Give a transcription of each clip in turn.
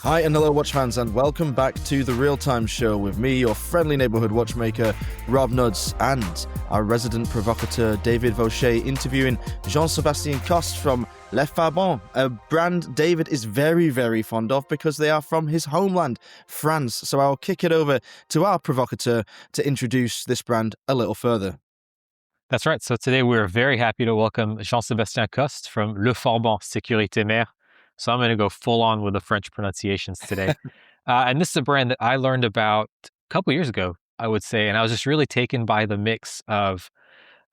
Hi and hello watch fans, and welcome back to the Real Time Show with me, your friendly neighborhood watchmaker Rob Nuds, and our resident provocateur David Vaucher, interviewing Jean-Sébastien Coste from Le Forban, a brand David is very, very fond of because they are from his homeland, France. So I'll kick it over to our provocateur to introduce this brand a little further. That's right. So today we're very happy to welcome Jean-Sébastien Coste from Le Forban, Sécurité. So I'm going to go full on with the French pronunciations today. And this is a brand that I learned about a couple years ago, I would say. And I was just really taken by the mix of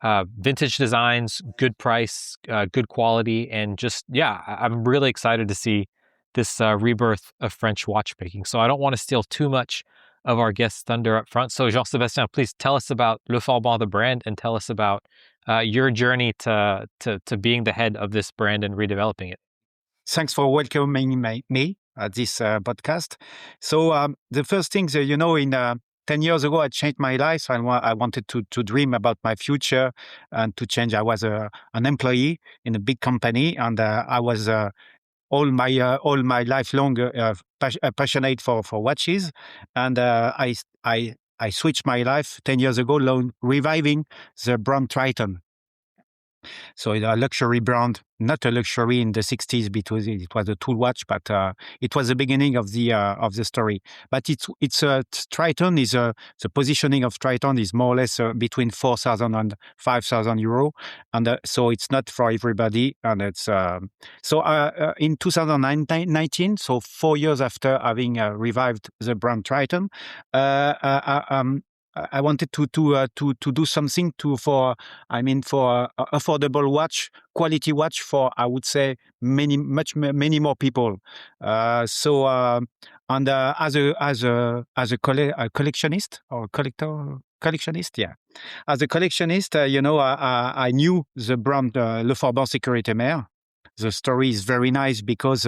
vintage designs, good price, good quality, and just, I'm really excited to see this rebirth of French watchmaking. So I don't want to steal too much of our guest's thunder up front. So Jean-Sébastien, please tell us about Le Forban, the brand, and tell us about your journey to being the head of this brand and redeveloping it. Thanks for welcoming me at this podcast. So the first thing, in 10 years ago, I changed my life. I wanted to dream about my future and to change. I was an employee in a big company, and I was all my life long passionate for watches. And I switched my life 10 years ago, reviving the brand Triton. So a luxury brand, not a luxury in the 60s because it was a tool watch, but it was the beginning of the story. But it's Triton is the positioning of Triton is more or less between 4,000 and 5,000 euro, and so it's not for everybody. And it's in 2019, so 4 years after having revived the brand Triton, I wanted to do something for affordable watch, quality watch for, I would say, many more people. As a collectionist or collectionist, yeah. As a collectionist, I knew the brand Le Forban Sécurité. The story is very nice because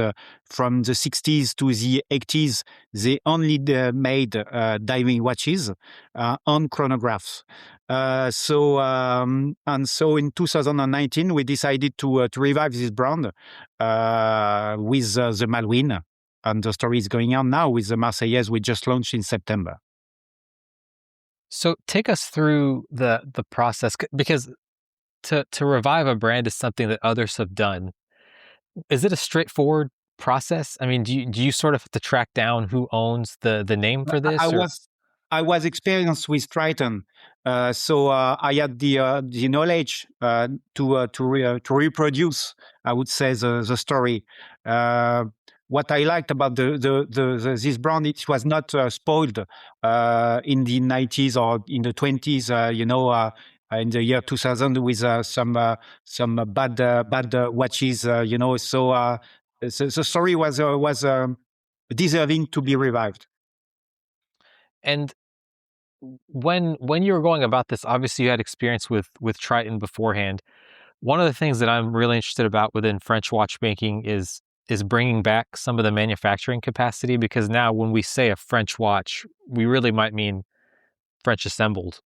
from the 60s to the 80s, they only made diving watches on chronographs. So in 2019, we decided to revive this brand with the Malouine. And the story is going on now with the Marseillaise we just launched in September. So take us through the process, because to revive a brand is something that others have done. Is it a straightforward process? I mean, do you sort of have to track down who owns the name for this? I was experienced with Triton, so I had the knowledge to reproduce, I would say, the story. What I liked about this brand, it was not spoiled in the 90s or in the 20s. In the year 2000, with some bad watches, So the story was deserving to be revived. And when you were going about this, obviously you had experience with Triton beforehand. One of the things that I'm really interested about within French watchmaking is bringing back some of the manufacturing capacity, because now when we say a French watch, we really might mean French assembled.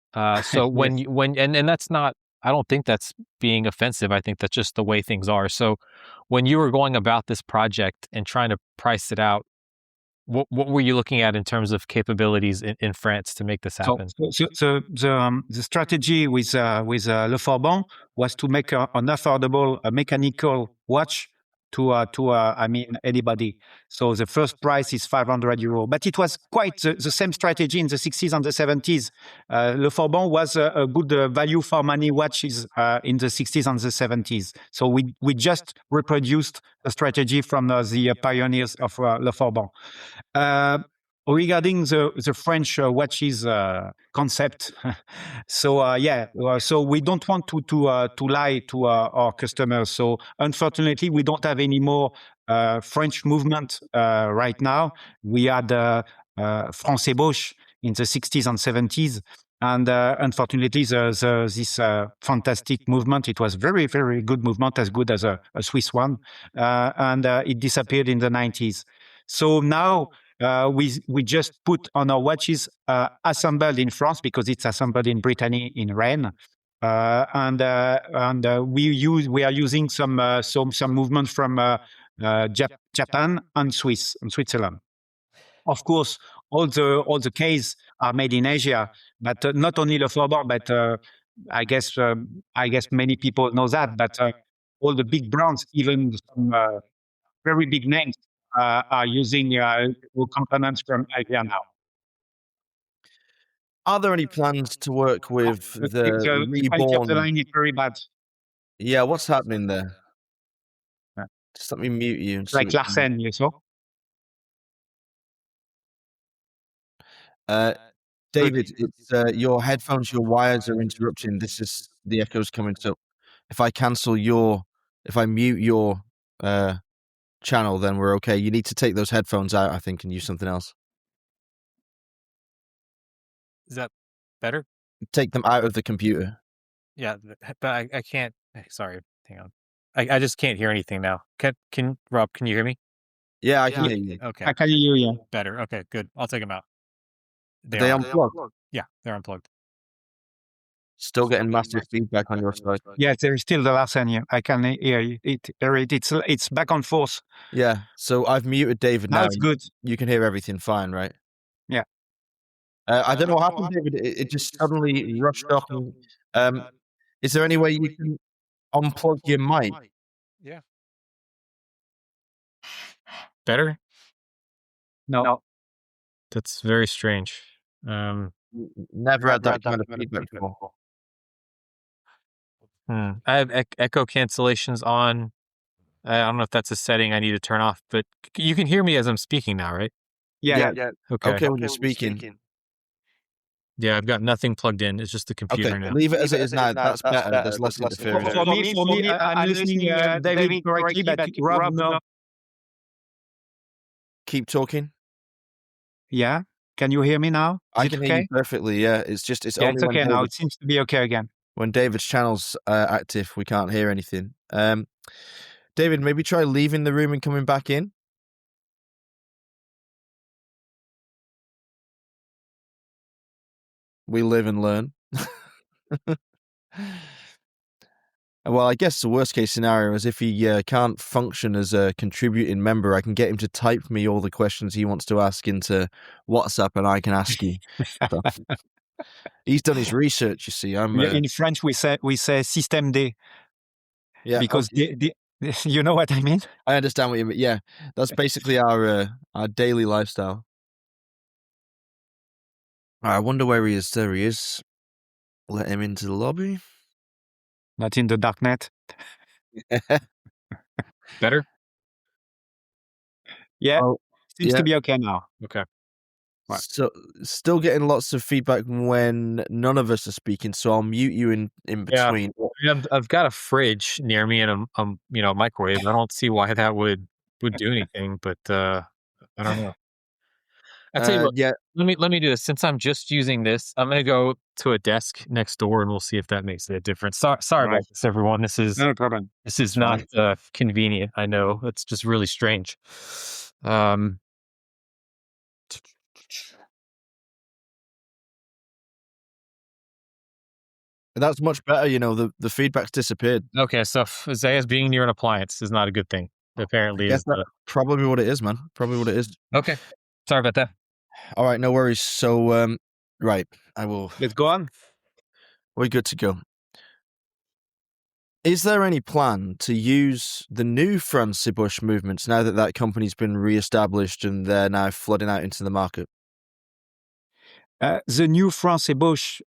So and that's not, I don't think that's being offensive. I think that's just the way things are. So when you were going about this project and trying to price it out, what were you looking at in terms of capabilities in France to make this happen? So the strategy with Le Forban was to make an affordable mechanical watch to anybody. So the first price is 500 euro, but it was quite the same strategy in the 60s and the 70s. Le Forban was a good value for money watches in the 60s and the 70s. So we just reproduced a strategy from the pioneers of Le Forban. Regarding the French watches concept, so we don't want to lie to our customers. So unfortunately, we don't have any more French movement right now. We had France Ébauche in the 60s and 70s. And unfortunately, this fantastic movement, it was very, very good movement, as good as a Swiss one, and it disappeared in the 90s. So now we just put on our watches assembled in France, because it's assembled in Brittany, in Rennes. We are using some movement from Japan, and Switzerland. Of course, all the cases are made in Asia, but not only the Forban, but I guess many people know that. But all the big brands, even some very big names, are using components from Asia now. Are there any plans to work with the The quality of the reborn? line is very bad. Yeah, what's happening there? Yeah. Just let me mute you. And Like Larsen, you saw. David, it's your headphones, your wires are interrupting. This is the echoes coming. So if I mute your channel, then we're okay. You need to take those headphones out, I think, and use something else. Is that better? Take them out of the computer. Yeah, but I can't. Sorry, hang on. I just can't hear anything now. Can Rob? Can you hear me? Yeah, I can hear you. Okay, I can hear you. Yeah. better. Okay, good. I'll take them out. They unplugged. Yeah, they're unplugged. Still getting massive feedback on your side. Yes, there is still the Larsen here. I can hear it. It's back and forth. Yeah. So I've muted David now. Now it's good. You can hear everything fine, right? Yeah. I don't know what happened, David. It just suddenly rushed off. And, is there any way you can unplug your mic? Yeah. Better? No. That's very strange. Never had that kind of feedback before. I have echo cancellations on. I don't know if that's a setting I need to turn off, but you can hear me as I'm speaking now, right? Yeah. Okay, when you're speaking. Yeah, I've got nothing plugged in. It's just the computer Okay, now. leave it as it is now. That's better. There's less interference. For me, I'm listening David correctly, but Rob, no. Keep talking. Yeah. Can you hear me now? I can hear you perfectly. Yeah, it's only it's okay now. It seems to be okay again. When David's channel's active, we can't hear anything. David, maybe try leaving the room and coming back in. We live and learn. Well, I guess the worst case scenario is if he can't function as a contributing member, I can get him to type me all the questions he wants to ask into WhatsApp, and I can ask you. So, he's done his research. You see, in French we say système D. Yeah, because you know what I mean. I understand what you mean. Yeah, that's basically our daily lifestyle. I wonder where he is. There he is. Let him into the lobby. Not in the darknet. Better? Yeah. Seems to be okay now. Okay. Right. So still getting lots of feedback when none of us are speaking, so I'll mute you in between. Yeah, I've got a fridge near me and a microwave. I don't see why that would do anything, but I don't know. I tell you what, yeah. Let me do this. Since I'm just using this, I'm gonna go to a desk next door and we'll see if that makes a difference. Sorry about this, everyone. This is no problem. This is not convenient. I know it's just really strange. That's much better. The feedback's disappeared. Okay, so Zaya's being near an appliance is not a good thing. Apparently, that's probably what it is, man. Probably what it is. Okay, sorry about that. All right, no worries. So, right, I will. Let's go on. We're good to go. Is there any plan to use the new France-Bush movements now that company's been re-established and they're now flooding out into the market? The new France-Bush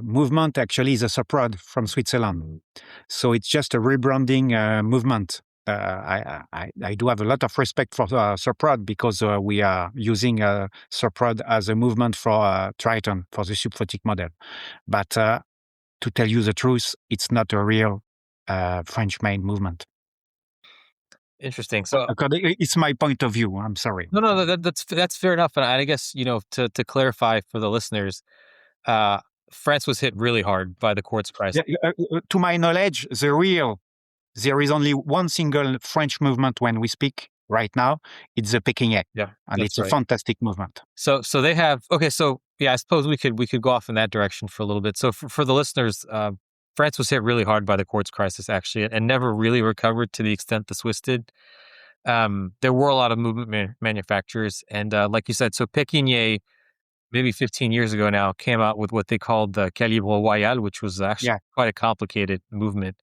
movement actually is a subprod from Switzerland. So it's just a rebranding movement. I do have a lot of respect for subprod because we are using subprod as a movement for Triton, for the subphotic model. But to tell you the truth, it's not a real French-made movement. Interesting. So it's my point of view. I'm sorry. No, that's fair enough. And I guess to clarify for the listeners, France was hit really hard by the quartz crisis. To my knowledge, there is only one single French movement when we speak right now. It's the Pékinais. Yeah, and it's a fantastic movement. So they have So yeah, I suppose we could go off in that direction for a little bit. So for the listeners, France was hit really hard by the quartz crisis, actually, and never really recovered to the extent the Swiss did. there were a lot of movement manufacturers. And like you said, so Pekinier, maybe 15 years ago now, came out with what they called the Calibre Royal, which was actually Yeah, quite a complicated movement.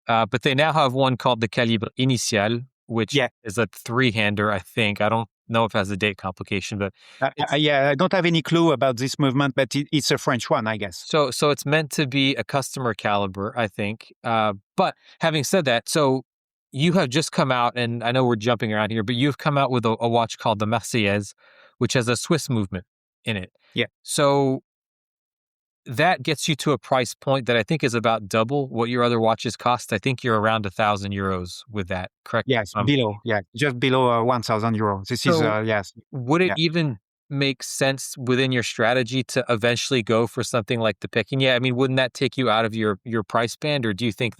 But they now have one called the Calibre Initial, which yeah. is a three-hander, I think. I don't know if it has a date complication, but it's Yeah, I don't have any clue about this movement, but it's a French one, I guess. so it's meant to be a customer caliber, I think. But having said that, so you have just come out, and I know we're jumping around here, but you've come out with a watch called the Marseillaise, which has a Swiss movement in it. Yeah. So that gets you to a price point that I think is about double what your other watches cost. I think you're around €1,000 with that, correct? Yes, below. Yeah, just below 1,000 euros. This is, So yes. would it Yeah. even make sense within your strategy to eventually go for something like the Pekingese? I mean, wouldn't that take you out of your price band, or do you think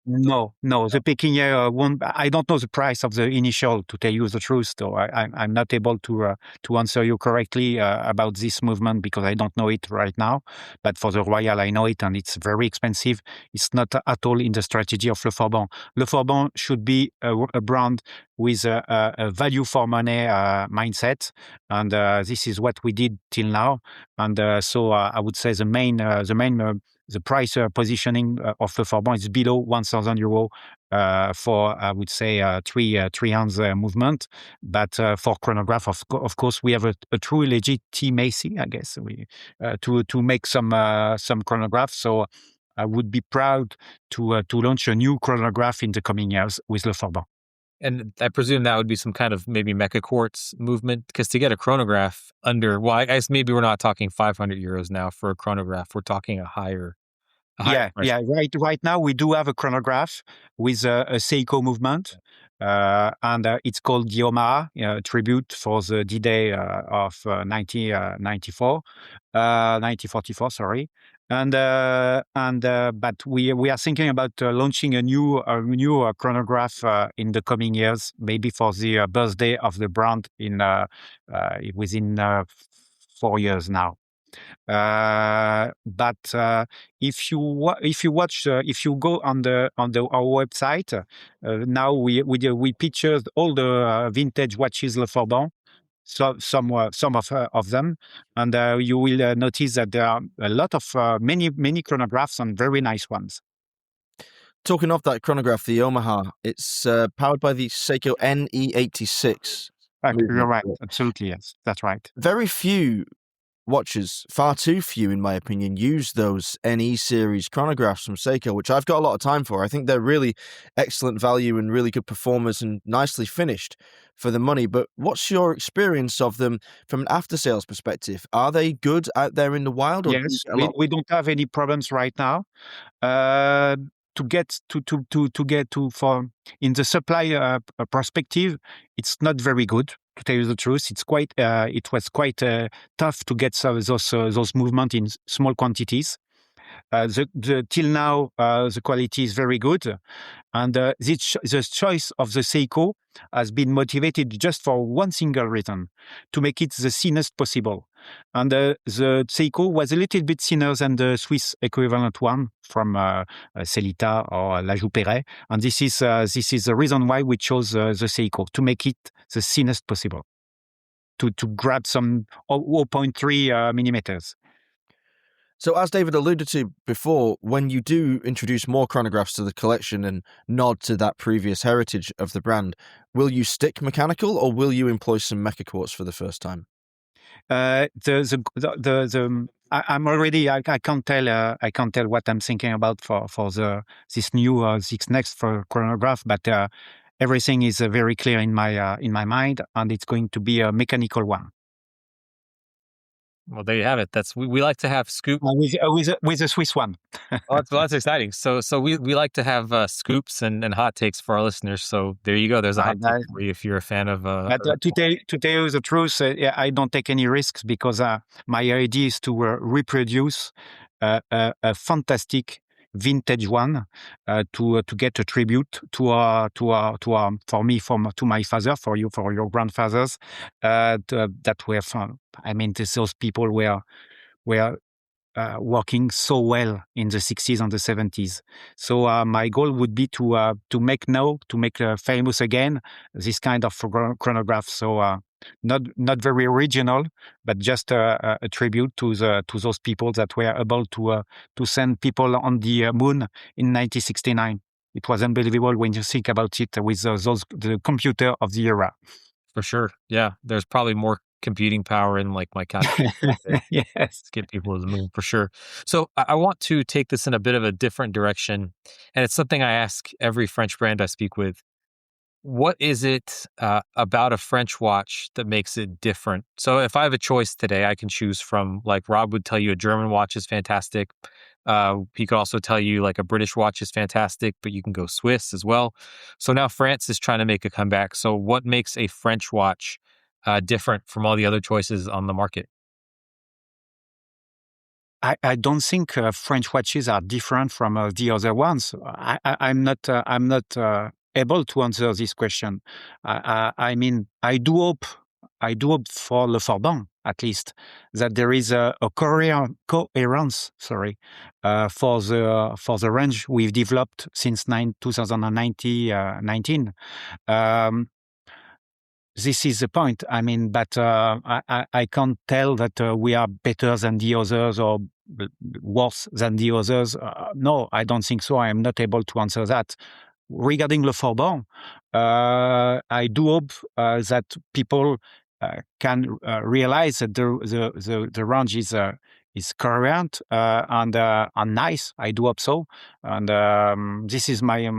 No, the Pekingese won't. I don't know the price of the initial, to tell you the truth. So I'm not able to answer you correctly about this movement because I don't know it right now. But for the Royal, I know it, and it's very expensive. It's not at all in the strategy of Le Forban. Le Forban should be a brand with a value for money mindset, and this is what we did till now. And so I would say the price positioning of Le Forban is below 1,000 euro for, I would say, three hands movement. But for chronograph, of course, we have a true legitimacy, I guess, to make some chronograph. So I would be proud to launch a new chronograph in the coming years with Le Forban. and I presume that would be some kind of maybe mecha quartz movement, because to get a chronograph well, I guess maybe we're not talking €500 now for a chronograph. We're talking a higher Yeah, price. yeah. Right now, we do have a chronograph with a Seiko movement, and it's called the Omaha tribute for the D-Day of 1944, sorry. But we are thinking about launching a new chronograph in the coming years, maybe for the birthday of the brand within 4 years now. But if you go on our website, now we pictured all the vintage watches Le Forban, so some of them, and you will notice that there are a lot of many chronographs and very nice ones. Talking of that chronograph, the Omaha, it's powered by the Seiko NE86. You're right, absolutely, yes, that's right. Very few watches, far too few in my opinion, use those NE series chronographs from Seiko, which I've got a lot of time for. I think they're really excellent value and really good performers and nicely finished for the money. But what's your experience of them from an after sales perspective? Are they good out there in the wild? Or Yes, we don't have any problems right now. To get for in the supply perspective, it's not very good. To tell you the truth, it was quite tough to get those movements in small quantities. Till now, the quality is very good, and the choice of the Seiko has been motivated just for one single reason: to make it the thinnest possible. And the Seiko was a little bit thinner than the Swiss equivalent one from Celita or La Joux-Perret, and this is the reason why we chose the Seiko, to make it the thinnest possible, to grab some 0.3 millimeters. So as David alluded to before, when you do introduce more chronographs to the collection and nod to that previous heritage of the brand, will you stick mechanical or will you employ some mecha quartz for the first time? I'm already. I can't tell what I'm thinking about for this next chronograph, but everything is very clear in my mind, and it's going to be a mechanical one. Well, there you have it. We like to have scoop with a Swiss one. Oh, that's exciting. So we like to have scoops and hot takes for our listeners. So there you go. There's a hot take for you if you're a fan of. To tell you the truth, I don't take any risks because my idea is to reproduce a fantastic vintage one to get a tribute to my father, for your grandfathers that were fun. I mean, those people were working so well in the 60s and the 70s. So my goal would be to make famous again this kind of chronograph. So not very original, but just a tribute to those people that were able to send people on the moon in 1969. It was unbelievable when you think about it with the computer of the era. For sure. Yeah. There's probably more computing power in like my calculator to Yes. get people to the moon for sure. So I want to take this in a bit of a different direction. And it's something I ask every French brand I speak with. What is it about a French watch that makes it different? So if I have a choice today, I can choose from, like Rob would tell you, a German watch is fantastic. He could also tell you like a British watch is fantastic, but you can go Swiss as well. So now France is trying to make a comeback. So what makes a French watch different from all the other choices on the market? I don't think French watches are different from the other ones. I'm not able to answer this question. I mean, I do hope for Le Forban at least that there is a coherence, for the range we've developed since 2019. This is the point. I mean, but I can't tell that we are better than the others or worse than the others. No, I don't think so. I am not able to answer that. Regarding Le Forban, I do hope that people can realize that the range is coherent and nice. I do hope so, and this is my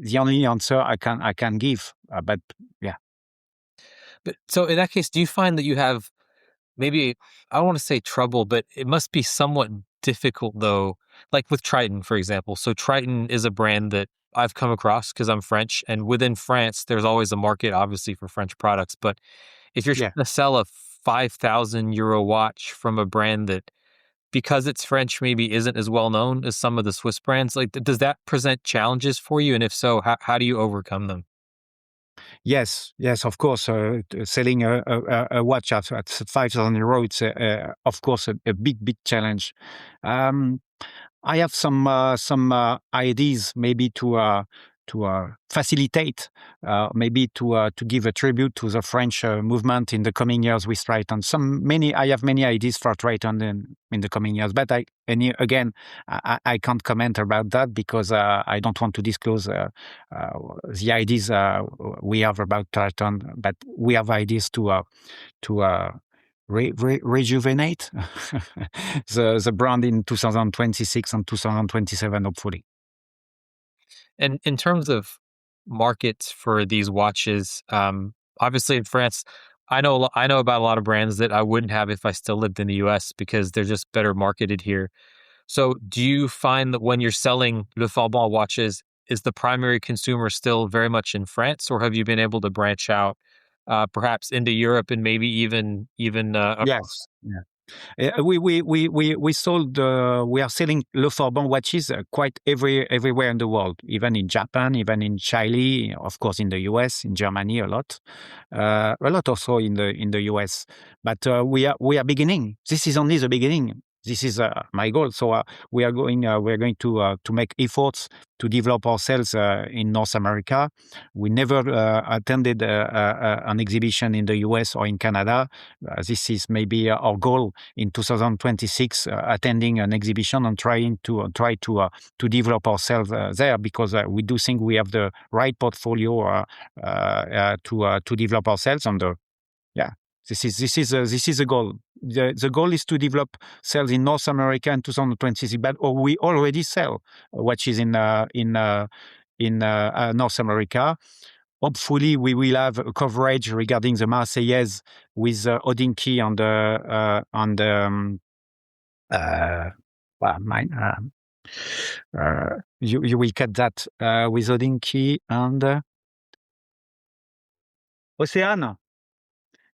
the only answer I can give. But yeah. But so in that case, do you find that you have maybe, I don't want to say trouble, but it must be somewhat difficult though, like with Triton, for example. So Triton is a brand that I've come across because I'm French, and within France, there's always a market, obviously, for French products. But if you're Yeah. trying to sell a 5,000 euro watch from a brand that, because it's French, maybe isn't as well known as some of the Swiss brands, like does that present challenges for you? And if so, how do you overcome them? Yes, of course. Selling a watch at 5,000 euro, it's of course a big challenge. Um, I have some ideas maybe to facilitate, maybe to give a tribute to the French movement in the coming years with Triton. I have many ideas for Triton in the coming years, but I can't comment about that because I don't want to disclose the ideas we have about Triton. But we have ideas to rejuvenate the brand in 2026 and 2027, hopefully. And in terms of markets for these watches, obviously in France, I know about a lot of brands that I wouldn't have if I still lived in the US because they're just better marketed here. So do you find that when you're selling Le Forban watches, is the primary consumer still very much in France, or have you been able to branch out perhaps into Europe and maybe even Yes. Yeah. We sold. We are selling Le Forban watches quite everywhere in the world, even in Japan, even in Chile, of course, in the US, in Germany, a lot also in the US. But we are beginning. This is only the beginning. This is my goal. So we are going to make efforts to develop ourselves in North America. We never attended an exhibition in the US or in Canada. This is maybe our goal in 2026, attending an exhibition and try to develop ourselves there because we do think we have the right portfolio to develop ourselves on the yeah. This is a goal. The goal is to develop sales in North America in 2026, but we already sell watches in North America. Hopefully, we will have a coverage regarding the Marseillaise with Odinky well, mine. You will cut that with Odinky and Océane.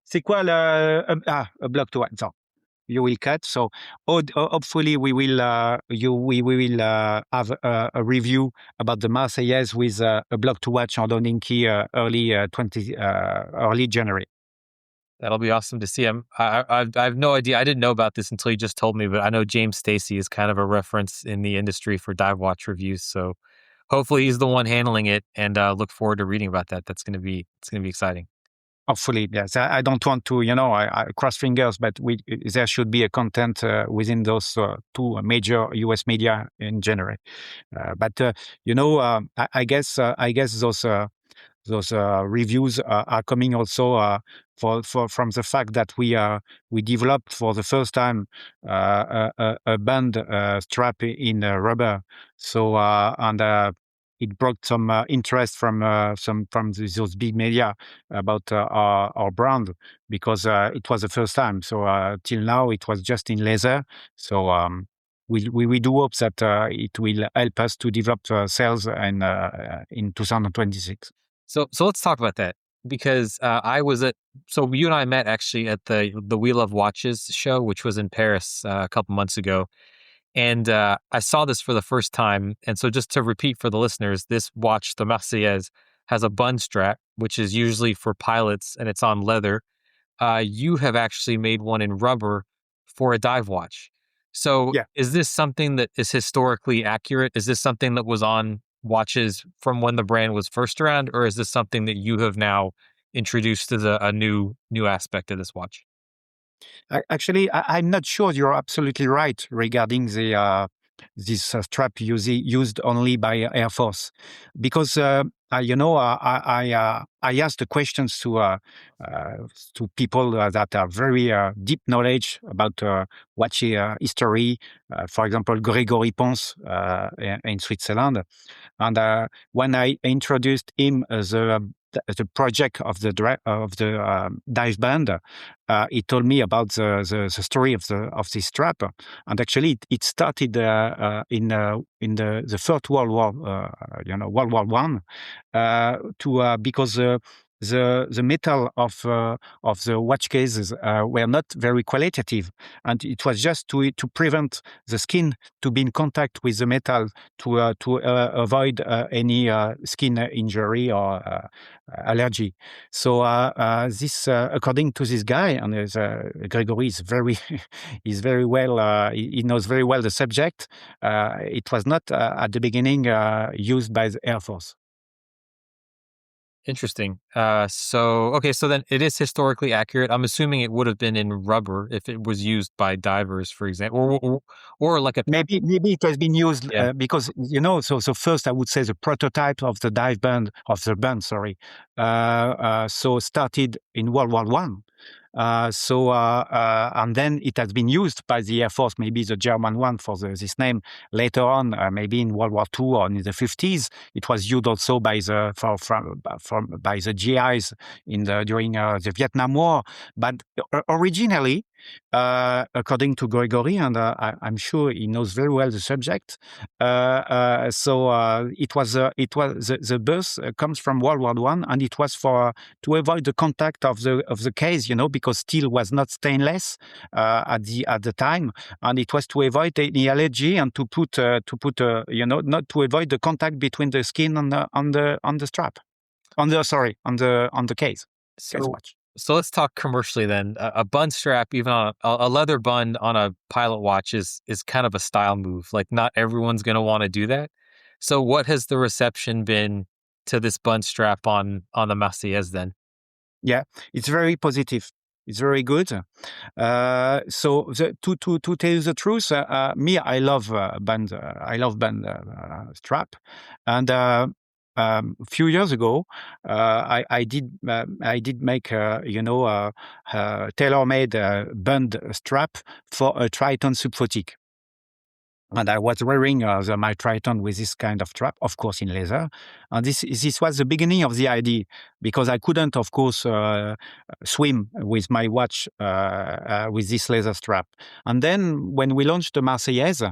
C'est quoi a block to one? So you will cut. So hopefully we will have a review about the Marseillaise with a block to watch on Odinky early January. That'll be awesome to see him. I have no idea. I didn't know about this until you just told me, but I know James Stacy is kind of a reference in the industry for dive watch reviews. So hopefully he's the one handling it, and look forward to reading about that. It's gonna be exciting. Hopefully, yes. I don't want to, I cross fingers, but there should be a content within those two major US media in January. I guess those reviews are coming also from the fact that we developed for the first time a band strap in rubber. So and it brought some interest from those big media about our brand, because it was the first time. So till now it was just in leather. So we do hope that it will help us to develop sales in 2026. So let's talk about that, because so you and I met actually at the We Love Watches show, which was in Paris a couple months ago. And I saw this for the first time. And so just to repeat for the listeners, this watch, the Marseillaise, has a bun strap, which is usually for pilots, and it's on leather. You have actually made one in rubber for a dive watch. So Yeah. is this something that is historically accurate? Is this something that was on watches from when the brand was first around, or is this something that you have now introduced as a new aspect of this watch? Actually, I'm not sure you're absolutely right regarding this strap used only by Air Force, because I asked the questions to people that are very deep knowledge about watch history. For example, Gregory Pons in Switzerland, and when I introduced him the project of the dive band, he told me about the story of this strap, and actually it started in the First World War, World War One, because the metal of the watch cases were not very qualitative, and it was just to prevent the skin to be in contact with the metal, to avoid any skin injury or allergy. So this, according to this guy, and Gregory is very is very well. He knows very well the subject. It was not at the beginning used by the Air Force. Interesting. So then it is historically accurate. I'm assuming it would have been in rubber if it was used by divers, for example, or like a Maybe it has been used Yeah. because So first, I would say the prototype of the band. Sorry. So started in World War One. And then it has been used by the Air Force, maybe the German one for this name. Later on, maybe in World War II or in the 50s, it was used also by by the GIs during the Vietnam War. But originally, according to Gregory, and I'm sure he knows very well the subject. It was the birth comes from World War One, and it was to avoid the contact of the case, because steel was not stainless at the time, and it was to avoid any allergy and to put not to avoid the contact between the skin on the strap, on the case. Case watch. So let's talk commercially then. A bun strap, even on a leather bun on a pilot watch, is kind of a style move. Like, not everyone's going to want to do that. So what has the reception been to this bun strap on the Marseillaise then? Yeah, it's very positive. It's very good. To tell you the truth, me, I love band. I love band strap, and a few years ago, I did make tailor-made band strap for a Triton Subphotic. And I was wearing my Triton with this kind of strap, of course, in leather. And this was the beginning of the idea, because I couldn't, of course, swim with my watch with this leather strap. And then when we launched the Marseillaise,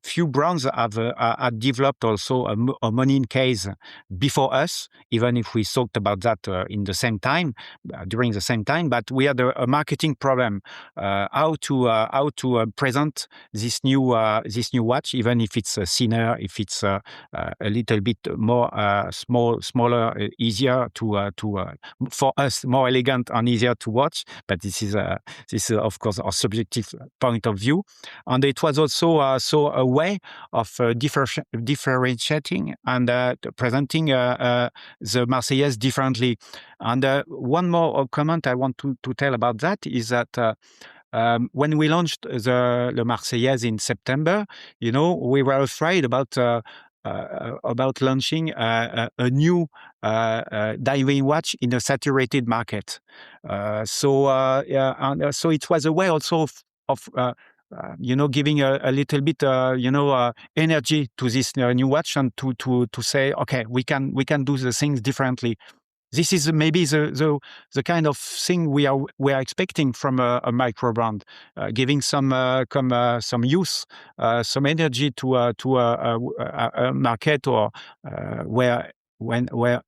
few brands have developed also a money case before us, even if we talked about that during the same time. But we had a marketing problem, how to to present this new watch, even if it's thinner, if it's a little bit more smaller, easier to for us, more elegant and easier to watch. But this is of course our subjective point of view, and it was also so a way of differentiating and presenting the Marseillaise differently. And one more comment I want to tell about that is that when we launched the Marseillaise in September, we were afraid about launching a new diving watch in a saturated market. So it was a way also of giving a little bit, energy to this new watch, and to say, okay, we can do the things differently. This is maybe the kind of thing we are expecting from a micro brand, giving some youth, some energy to a market or where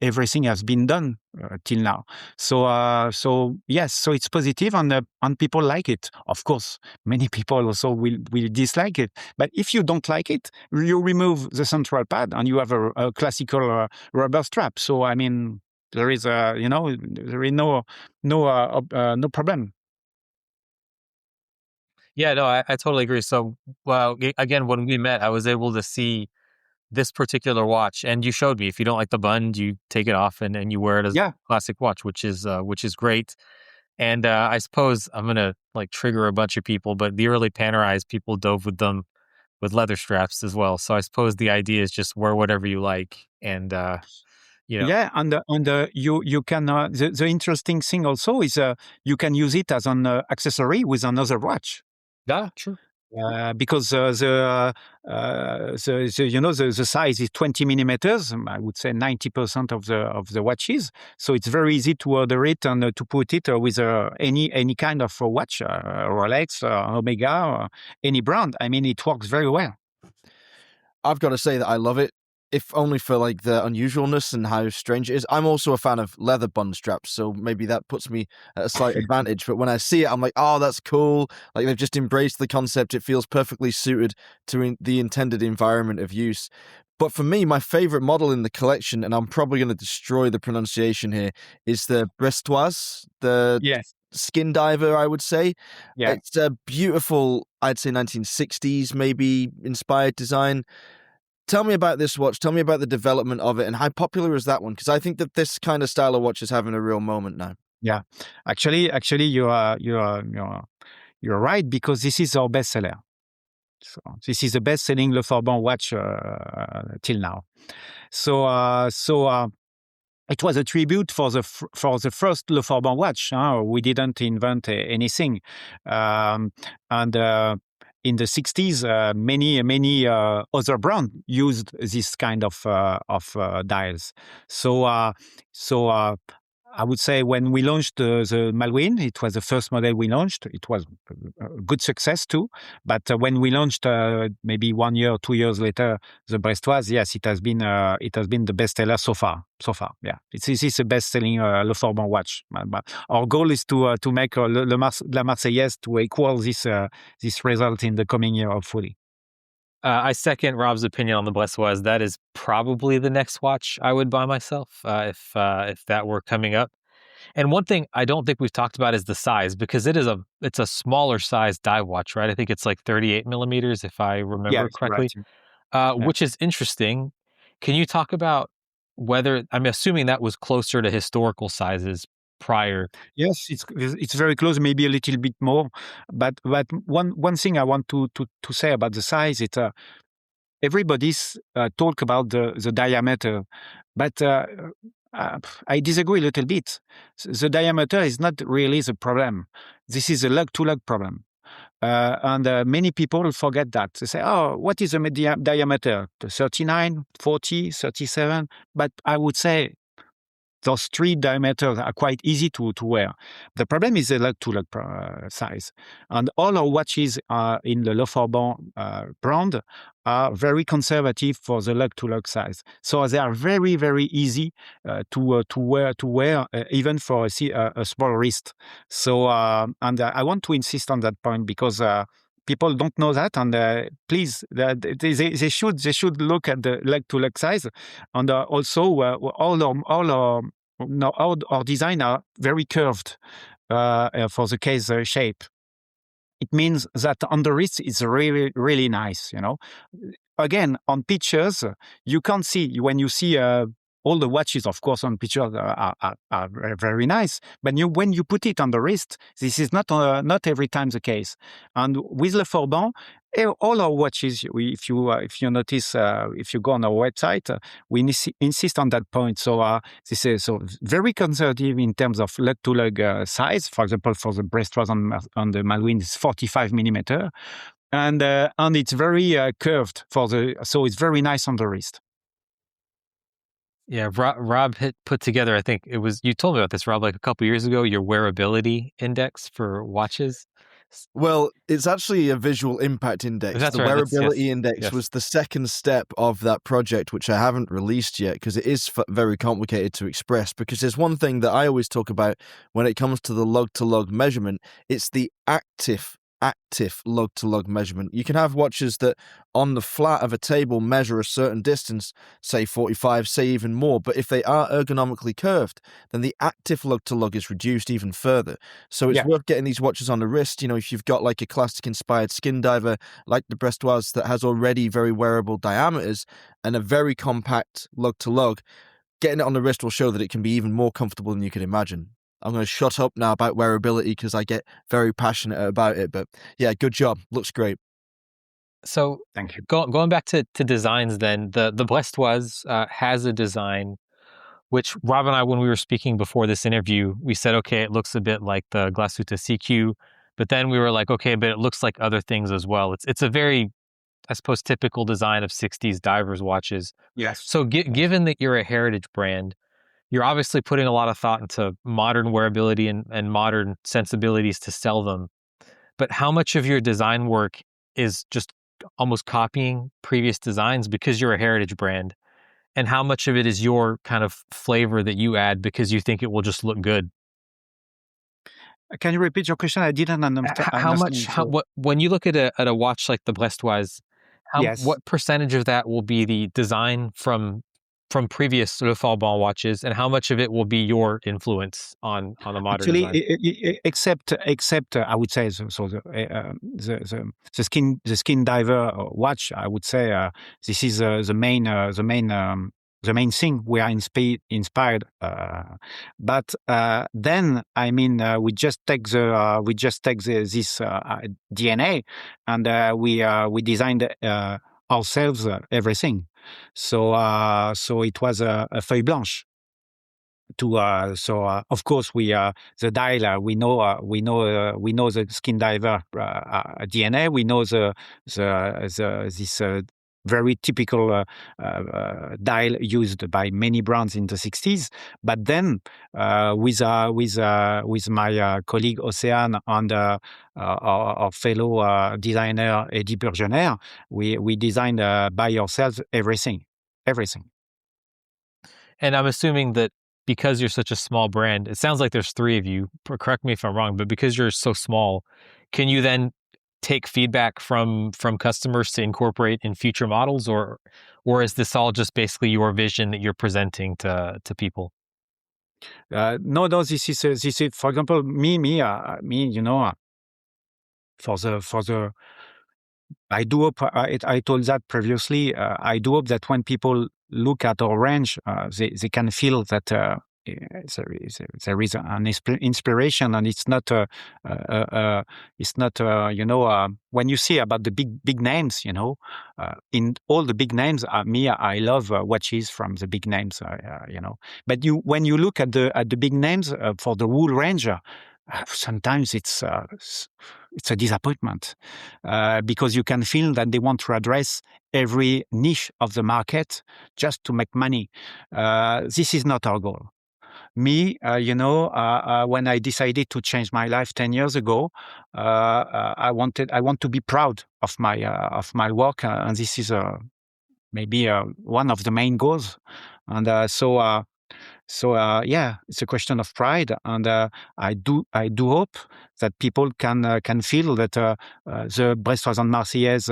everything has been done till now. So yes, so it's positive, and people like it. Of course, many people also will dislike it. But if you don't like it, you remove the central pad and you have a classical rubber strap. So I mean, there is there is no problem. Yeah, no, I totally agree. So, well, again, when we met, I was able to see this particular watch, and you showed me, if you don't like the bund, you take it off and you wear it as a classic watch, which is great. And I suppose I'm gonna like trigger a bunch of people, but the early Panerais people dove with them with leather straps as well. So I suppose the idea is just wear whatever you like, and Yeah, and you can. The interesting thing also is you can use it as an accessory with another watch. Yeah, true. Because the size is 20 millimeters. I would say 90% of the watches. So it's very easy to order it and to put it with any kind of watch, Rolex, Omega, or any brand. I mean, it works very well. I've got to say that I love it, if only for like the unusualness and how strange it is. I'm also a fan of leather bund straps, so maybe that puts me at a slight advantage. But when I see it, I'm like, oh, that's cool. Like, they've just embraced the concept. It feels perfectly suited to the intended environment of use. But for me, my favorite model in the collection, and I'm probably going to destroy the pronunciation here, is the Brestoise, the skin diver, I would say. Yeah. It's a beautiful, I'd say 1960s maybe inspired design. Tell me about this watch. Tell me about the development of it, and how popular is that one? Because I think that this kind of style of watch is having a real moment now. Yeah, actually, you're right, because this is our bestseller. So this is the best-selling Le Forban watch till now. So it was a tribute for the first Le Forban watch. We didn't invent anything, and in the 60s, many other brands used this kind of dials. So I would say when we launched the Malouine, it was the first model we launched. It was a good success too. But when we launched maybe 1 year or 2 years later, the Brestoise, yes, it has been the best seller so far. Yeah, this is the best selling Le Forban watch. Our goal is to make La Marseillaise to equal this result in the coming year, hopefully. I second Rob's opinion on the Brestoise. That is probably the next watch I would buy myself if that were coming up. And one thing I don't think we've talked about is the size, because it's a smaller size dive watch, right? I think it's like 38 millimeters, if I remember correctly, right. Which is interesting. Can you talk about whether, I'm assuming that was closer to historical sizes prior? Yes, it's very close, maybe a little bit more. But one thing I want to say about the size, it's everybody's talk about the diameter, but I disagree a little bit. The diameter is not really the problem. This is a lug-to-lug problem. And many people forget that. They say, oh, what is the diameter? 39, 40, 37? But I would say those three diameters are quite easy to wear. The problem is the lug-to-lug size. And all our watches in the Le Forban brand are very conservative for the lug-to-lug size. So they are very, very easy to wear even for a small wrist. So, and I want to insist on that point, because people don't know that, and please, they should look at the leg to leg size, and also all our design are very curved for the case shape. It means that on the wrist it's really, really nice, Again, on pictures, you can't see, when you see all the watches, of course, on pictures are very, very nice. But when you put it on the wrist, this is not every time the case. And with Le Forban, all our watches, if you notice, if you go on our website, we insist on that point. So this is very conservative in terms of lug-to-lug size. For example, for the breastwas on the Malouine, it's 45 millimeter. And it's very curved so it's very nice on the wrist. Yeah, Rob had put together, I think it was, you told me about this, Rob, like a couple years ago, your wearability index for watches. Well, it's actually a visual impact index. That's the right. wearability index was the second step of that project, which I haven't released yet because it is very complicated to express. Because there's one thing that I always talk about when it comes to the lug-to-lug measurement. It's the active lug-to-lug measurement. You can have watches that on the flat of a table measure a certain distance, say 45, say even more, but if they are ergonomically curved, then the active lug-to-lug is reduced even further. So it's worth getting these watches on the wrist. If you've got like a classic-inspired skin diver like the brestoise that has already very wearable diameters and a very compact lug-to-lug, getting it on the wrist will show that it can be even more comfortable than you could imagine. I'm going to shut up now about wearability because I get very passionate about it. But yeah, good job. Looks great. So thank you. Going back to designs then, the brestoise has a design which Rob and I, when we were speaking before this interview, we said, okay, it looks a bit like the Glashütte CQ, but then we were like, okay, but it looks like other things as well. It's a very, I suppose, typical design of 60s divers watches. Yes. So given that you're a heritage brand, you're obviously putting a lot of thought into modern wearability and modern sensibilities to sell them. But how much of your design work is just almost copying previous designs because you're a heritage brand? And how much of it is your kind of flavor that you add because you think it will just look good? Can you repeat your question? I didn't understand. When you look at a watch like the brestoise, Yes. what percentage of that will be the design from previous Le Forban watches, and how much of it will be your influence on the modern design? Except I would say the skin diver watch. I would say this is the main thing we are inspired. But then we just take this DNA and we designed ourselves everything. So it was a feuille blanche. Of course the dial we know the skin diver DNA. We know this very typical dial used by many brands in the 60s. But then with my colleague Océane and our fellow designer Eddie Burgener, we designed by ourselves everything. And I'm assuming that because you're such a small brand, it sounds like there's three of you, correct me if I'm wrong, but because you're so small, can you then take feedback from customers to incorporate in future models, or is this all just basically your vision that you're presenting to people? No, this is for example me, for the I do hope, I told that previously, I do hope that when people look at our range, they can feel that there is an inspiration, and it's not when you see about the big names, in all the big names, I love watches from the big names, But when you look at the big names for the whole range, sometimes it's a disappointment because you can feel that they want to address every niche of the market just to make money. This is not our goal. Me, when I decided to change my life 10 years ago, I want to be proud of my work, and this is maybe one of the main goals. And So yeah, it's a question of pride, and I do hope that people can feel that the Brestoise and Marseillaise,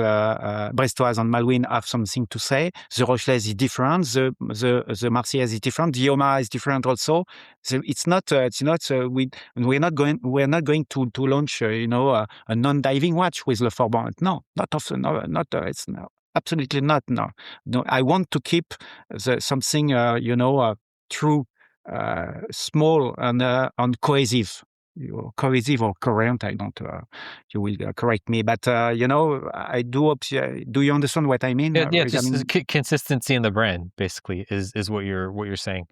Brestoise and Malouine have something to say. The Rochelaise is different. The Marseillaise is different. The Oma is different also. So it's not we're not going to launch a non-diving watch with Le Forban. No, not often. No, not it's no. Absolutely not. No, no. I want to keep something true, small and cohesive. Cohesive or coherent, I don't. You will correct me, but I do hope. Do you understand what I mean? Yeah, just consistency in the brand, basically, is what you're saying.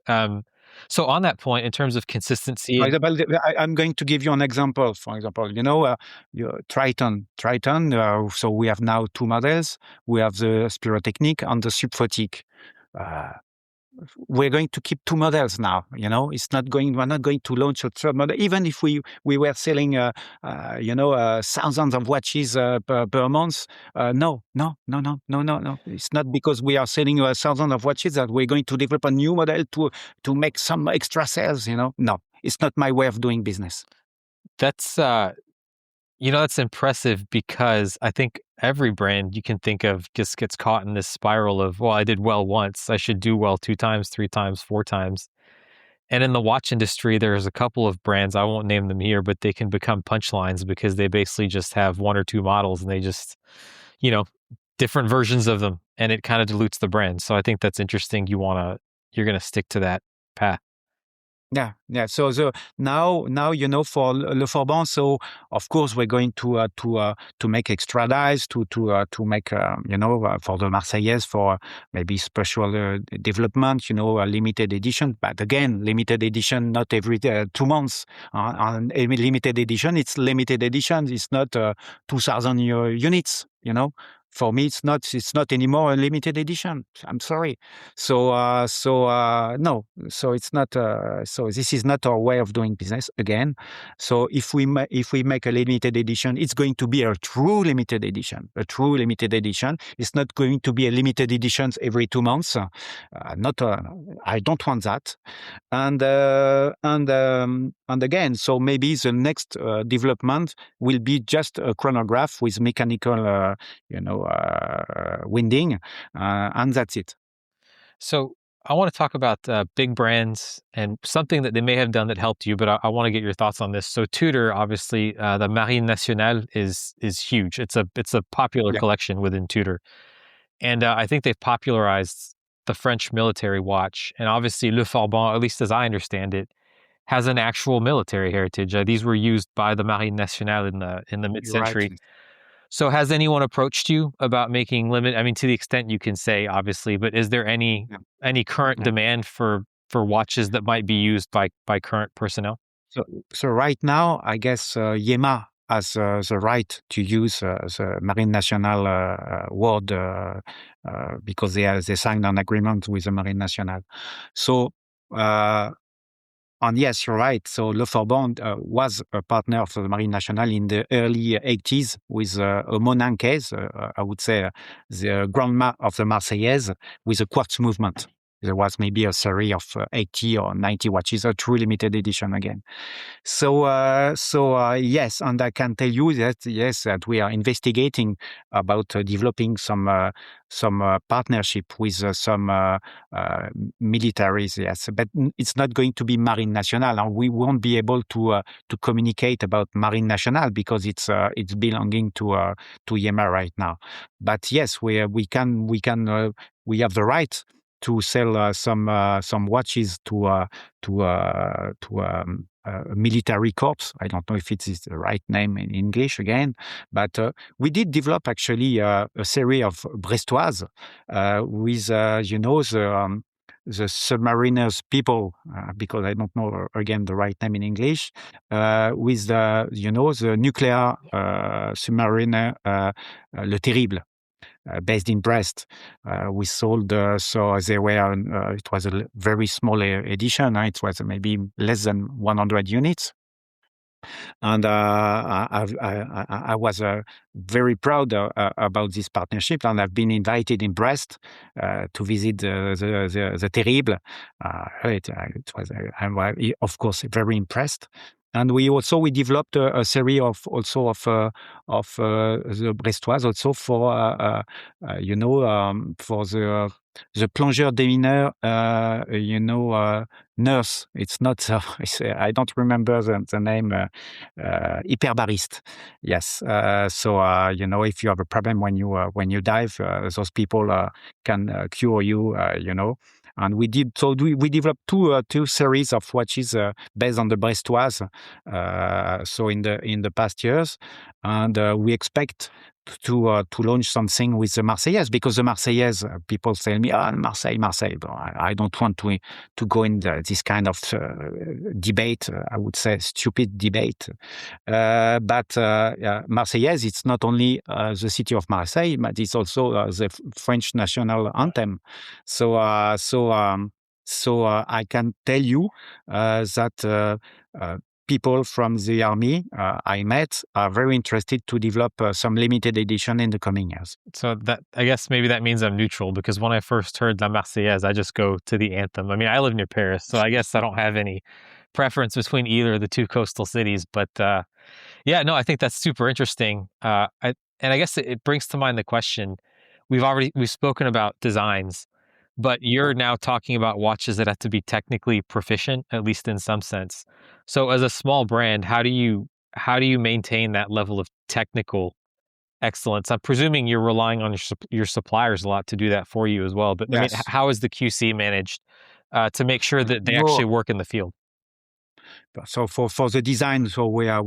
So on that point, in terms of consistency, For example, I'm going to give you an example. For example, Triton. So we have now two models. We have the Spirotechnique and the Subphotique. We're going to keep two models now. We're not going to launch a third model, even if we were selling, thousands of watches per month. No. It's not because we are selling thousands of watches that we're going to develop a new model to make some extra sales. No, it's not my way of doing business. That's that's impressive, because I think every brand you can think of just gets caught in this spiral of, well, I did well once, I should do well 2 times, 3 times, 4 times. And in the watch industry, there's a couple of brands, I won't name them here, but they can become punchlines because they basically just have 1 or 2 models, and they just, different versions of them, and it kind of dilutes the brand. So I think that's interesting. You're going to stick to that path. Yeah. So now for Le Forban, so of course we're going to make extra dies to make for the Marseillaise, for maybe special development, a limited edition. But again, limited edition not every 2 months. And a limited edition, it's limited edition. It's not 2,000 units. For me, it's not anymore a limited edition. I'm sorry. So no. So it's not. So this is not our way of doing business again. So if we make a limited edition, it's going to be a true limited edition. A true limited edition. It's not going to be a limited edition every 2 months. Not. I don't want that. And again, so maybe the next development will be just a chronograph with mechanical, winding, and that's it. So I want to talk about big brands and something that they may have done that helped you, but I want to get your thoughts on this. So Tudor, obviously, the Marine Nationale is huge. It's a popular collection within Tudor, and I think they've popularized the French military watch. And obviously, Le Forban, at least as I understand it, has an actual military heritage. These were used by the Marine Nationale in the mid-century. Right. So has anyone approached you about making to the extent you can say, obviously, but is there any current demand for watches that might be used by current personnel? So right now, I guess Yema has the right to use the Marine Nationale word because they signed an agreement with the Marine Nationale. So and yes, you're right. So Le Forban was a partner of the Marine Nationale in the early 80s with a Moninquez, I would say the grandma of the Marseillaise, with a quartz movement. There was maybe a series of 80 or 90 watches, a true limited edition again. So yes, and I can tell you that we are investigating about developing some partnership with some militaries. Yes, but it's not going to be Marine Nationale, and we won't be able to communicate about Marine Nationale because it's belonging to Yema right now. But yes, we have the right to sell some watches to a military corps. I don't know if it is the right name in English again, but we did develop actually a series of Brestoise with the submariners people, because I don't know again the right name in English, with the nuclear submariner Le Terrible. Based in Brest, we sold. So they were. It was a very small edition. It was maybe less than 100 units. And I was very proud about this partnership, and I've been invited in Brest to visit the Terrible. It was, I'm of course very impressed. And we developed a series of the Brestoise also for for the plongeur démineur nurse. It's not I don't remember the name. Hyperbariste. Yes. If you have a problem when you dive, those people can cure you. And we developed two series of watches based on the Brestoise. In the past years, and we expect to launch something with the Marseillaise, because the Marseillaise, people tell me, Marseille. But I don't want to go in this kind of debate. I would say stupid debate. But Marseillaise, it's not only the city of Marseille, but it's also the French national anthem. So I can tell you that people from the army I met are very interested to develop some limited edition in the coming years. So that, I guess maybe that means I'm neutral, because when I first heard La Marseillaise, I just go to the anthem. I mean, I live near Paris, so I guess I don't have any preference between either of the two coastal cities. But yeah, no, I think that's super interesting. And I guess it brings to mind the question, we've spoken about designs, but you're now talking about watches that have to be technically proficient, at least in some sense. So as a small brand, how do you maintain that level of technical excellence? I'm presuming you're relying on your suppliers a lot to do that for you as well. But yes. I mean, how is the QC managed to make sure that they actually work in the field? So for the design, so we are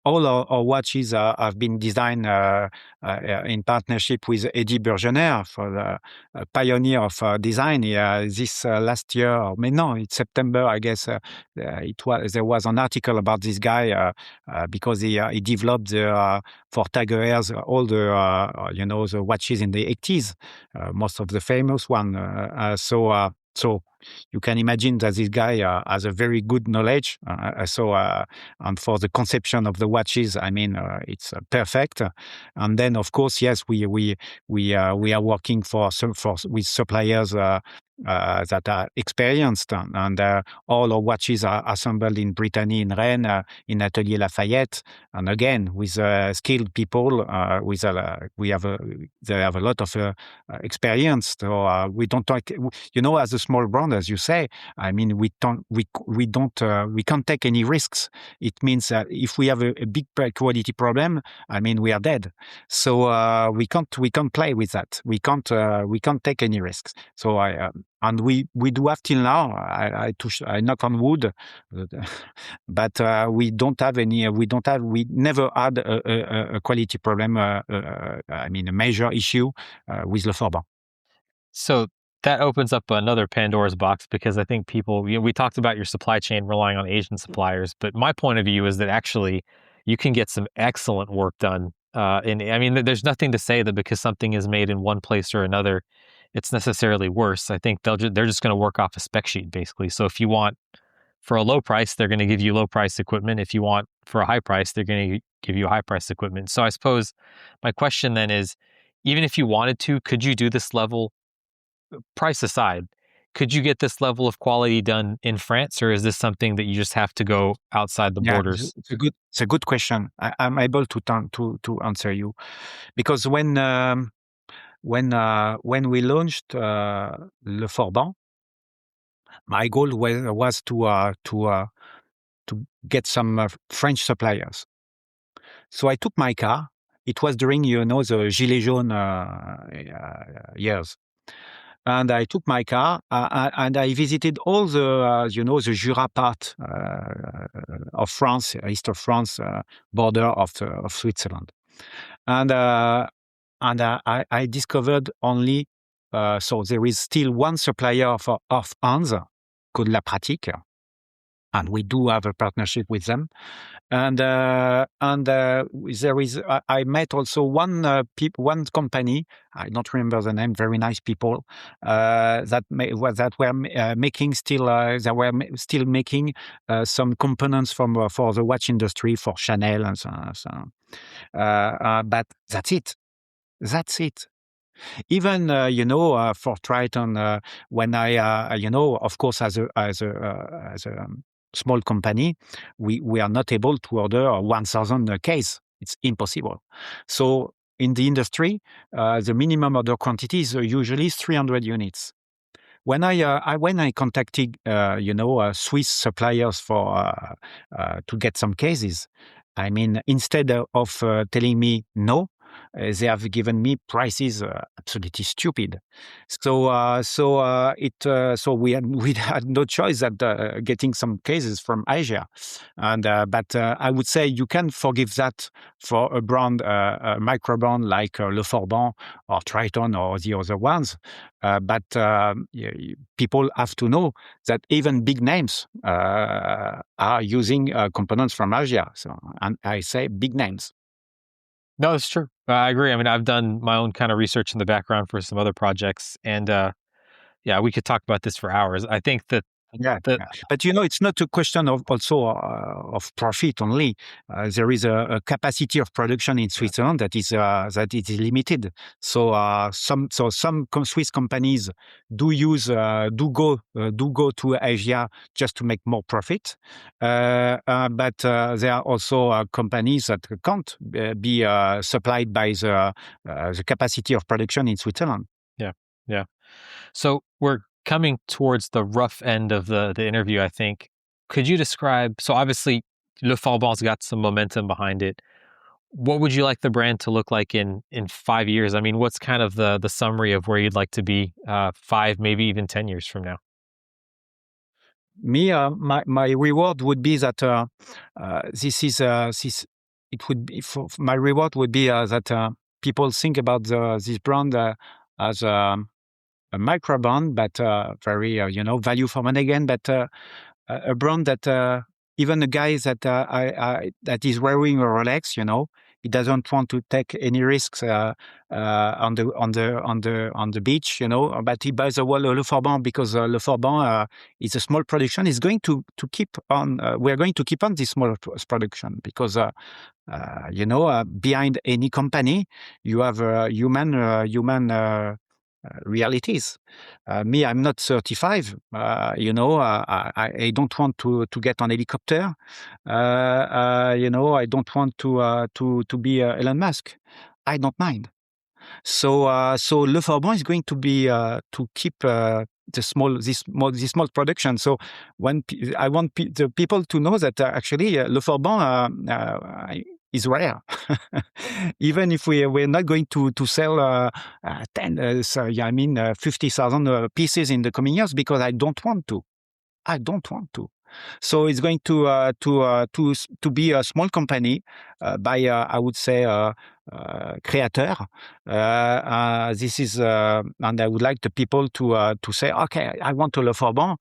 all our watches have been designed in partnership with Eddie Burgener, for the pioneer of design. This last year, or no, it's September, I guess. There was an article about this guy because he developed for Tag Heuers all the the watches in the 80s, most of the famous one. So you can imagine that this guy has a very good knowledge. And for the conception of the watches, I mean, it's perfect. And then, of course, yes, we are working with suppliers that are experienced, and all our watches are assembled in Brittany, in Rennes, in Atelier Lafayette, and again with skilled people. They have a lot of experience. So we don't talk, as a small brand, as you say. I mean, we can't take any risks. It means that if we have a big quality problem, I mean, we are dead. So we can't play with that. We can't take any risks. So and we do have till now. I knock on wood, but we never had a quality problem. I mean, a major issue with Le Forban. So that opens up another Pandora's box, because I think people, we talked about your supply chain relying on Asian suppliers, but my point of view is that actually you can get some excellent work done. I mean, there's nothing to say that because something is made in one place or another, it's necessarily worse. I think they're just going to work off a spec sheet, basically. So if you want for a low price, they're going to give you low price equipment. If you want for a high price, they're going to give you high price equipment. So I suppose my question then is, even if you wanted to, could you do this level, price aside, could you get this level of quality done in France, or is this something that you just have to go outside the borders? It's a good question. I'm able to answer you, because when we launched Le Forban, my goal was to get some French suppliers. So I took my car. It was during the Gilets jaunes years. And I took my car and I visited all the the Jura part of France, east of France, border of Switzerland, and I discovered only so there is still one supplier of Hans called La Pratique, and we do have a partnership with them. And there is I met also one company, I don't remember the name, very nice people that were making still making some components for the watch industry, for Chanel and so on. But that's it. That's it. Even for Triton, when I of course, as a small company, we are not able to order 1,000 case. It's impossible. So in the industry, the minimum order quantity is usually 300 units. When I contacted Swiss suppliers for to get some cases, I mean, instead of telling me no, they have given me prices absolutely stupid. So we had no choice at getting some cases from Asia, and but I would say you can forgive that for a brand, a micro brand like Le Forban or Triton or the other ones. But people have to know that even big names are using components from Asia. So, and I say big names. No, it's true. I agree. I mean, I've done my own kind of research in the background for some other projects, and yeah, we could talk about this for hours. I think that Yeah, the but it's not a question of also of profit only. There is a capacity of production in Switzerland that is limited. So some Swiss companies do go to Asia just to make more profit. But there are also companies that can't be supplied by the capacity of production in Switzerland. Yeah, yeah. So we're coming towards the rough end of the interview, I think. Could you describe, so obviously Le Forban's got some momentum behind it. What would you like the brand to look like in 5 years? I mean, what's kind of the summary of where you'd like to be 5, maybe even 10 years from now? Me, my reward would be that it would be my reward would be that people think about this brand as a micro brand, but very value for money again, but a brand that even a guy that that is wearing a Rolex, he doesn't want to take any risks on the beach, but he buys a Le Forban because Le Forban is a small production. Is going to keep on. We're going to keep on this small production because. Behind any company, you have human realities. Me, I'm not 35. I don't want to get on helicopter. I don't want to be Elon Musk. I don't mind. So Le Forban is going to be to keep this small production. So I want the people to know that actually Le Forban is rare. Even if we're not going to sell 50,000 pieces in the coming years, because I don't want to. So it's going to be a small company by I would say créateur. This is and I would like the people to say, okay, I want to Le Forban,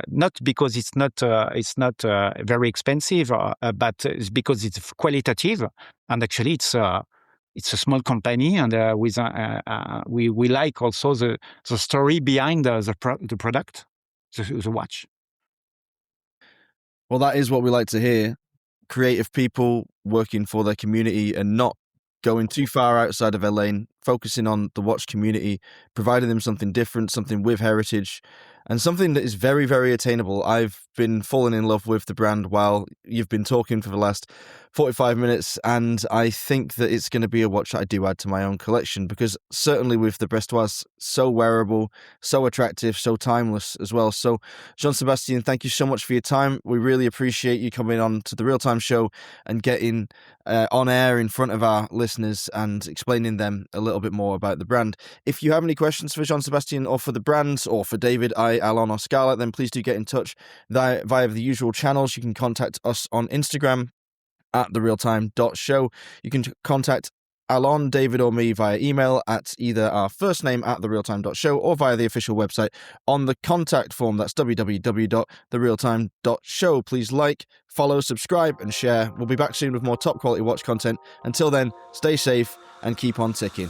not because it's not very expensive, but it's because it's qualitative, and actually it's a small company, and we like also the story behind the product, the watch. Well, that is what we like to hear. Creative people working for their community and not going too far outside of their lane, focusing on the watch community, providing them something different, something with heritage, and something that is very, very attainable. I've been falling in love with the brand while you've been talking for the last 45 minutes, and I think that it's going to be a watch that I do add to my own collection, because certainly with the Brestoise, so wearable, so attractive, so timeless as well. So, Jean-Sébastien, thank you so much for your time. We really appreciate you coming on to the Real Time Show and getting on air in front of our listeners and explaining them a little bit more about the brand. If you have any questions for Jean-Sébastien or for the brand or for David, Alain or Scarlett, then please do get in touch via the usual channels. You can contact us on Instagram at therealtime.show. You can contact Alon, David, or me via email at either our first name at therealtime.show or via the official website on the contact form. That's www.therealtime.show. Please like, follow, subscribe, and share. We'll be back soon with more top quality watch content. Until then, stay safe and keep on ticking.